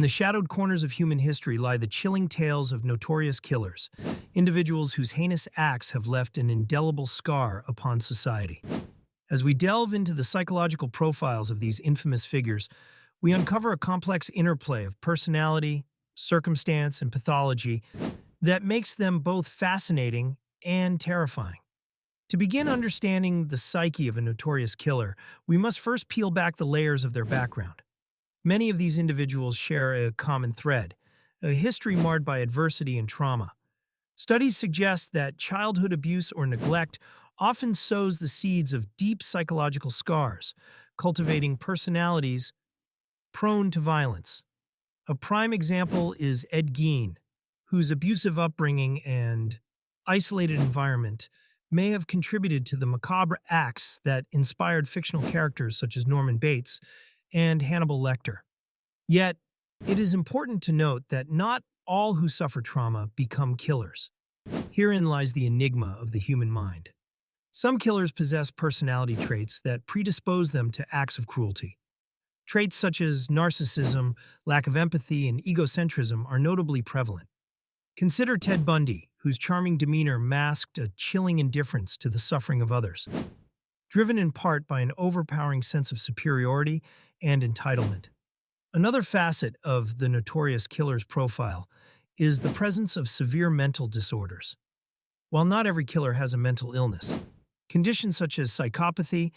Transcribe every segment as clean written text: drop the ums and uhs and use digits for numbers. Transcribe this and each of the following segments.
the shadowed corners of human history lie the chilling tales of notorious killers, individuals whose heinous acts have left an indelible scar upon society. As we delve into the psychological profiles of these infamous figures, we uncover a complex interplay of personality, circumstance, and pathology that makes them both fascinating and terrifying. To begin understanding the psyche of a notorious killer, we must first peel back the layers of their background. Many of these individuals share a common thread, a history marred by adversity and trauma. Studies suggest that childhood abuse or neglect often sows the seeds of deep psychological scars, cultivating personalities prone to violence. A prime example is Ed Gein, whose abusive upbringing and isolated environment may have contributed to the macabre acts that inspired fictional characters such as Norman Bates and Hannibal Lecter. Yet, it is important to note that not all who suffer trauma become killers. Herein lies the enigma of the human mind. Some killers possess personality traits that predispose them to acts of cruelty. Traits such as narcissism, lack of empathy, and egocentrism are notably prevalent. Consider Ted Bundy, whose charming demeanor masked a chilling indifference to the suffering of others, driven in part by an overpowering sense of superiority and entitlement. Another facet of the notorious killer's profile is the presence of severe mental disorders. While not every killer has a mental illness, conditions such as psychopathy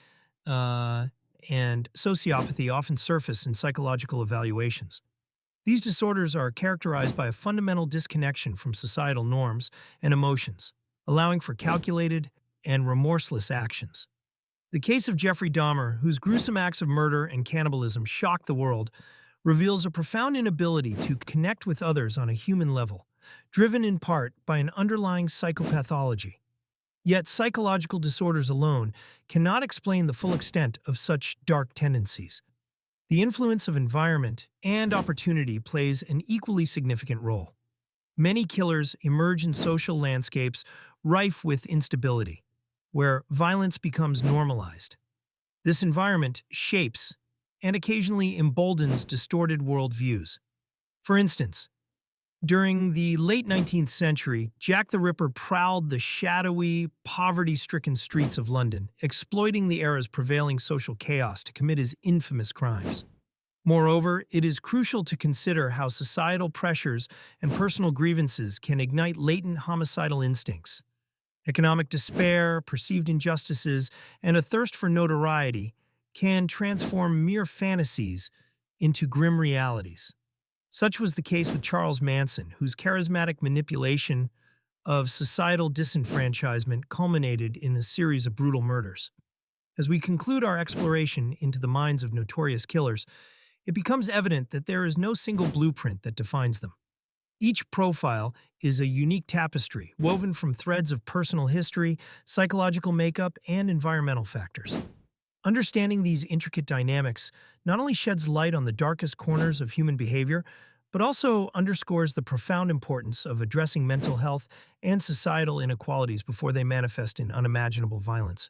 and sociopathy often surface in psychological evaluations. These disorders are characterized by a fundamental disconnection from societal norms and emotions, allowing for calculated and remorseless actions. The case of Jeffrey Dahmer, whose gruesome acts of murder and cannibalism shocked the world, reveals a profound inability to connect with others on a human level, driven in part by an underlying psychopathology. Yet psychological disorders alone cannot explain the full extent of such dark tendencies. The influence of environment and opportunity plays an equally significant role. Many killers emerge in social landscapes rife with instability, where violence becomes normalized. This environment shapes and occasionally emboldens distorted worldviews. For instance, during the late 19th century, Jack the Ripper prowled the shadowy, poverty-stricken streets of London, exploiting the era's prevailing social chaos to commit his infamous crimes. Moreover, it is crucial to consider how societal pressures and personal grievances can ignite latent homicidal instincts. Economic despair, perceived injustices, and a thirst for notoriety can transform mere fantasies into grim realities. Such was the case with Charles Manson, whose charismatic manipulation of societal disenfranchisement culminated in a series of brutal murders. As we conclude our exploration into the minds of notorious killers, it becomes evident that there is no single blueprint that defines them. Each profile is a unique tapestry, woven from threads of personal history, psychological makeup, and environmental factors. Understanding these intricate dynamics not only sheds light on the darkest corners of human behavior, but also underscores the profound importance of addressing mental health and societal inequalities before they manifest in unimaginable violence.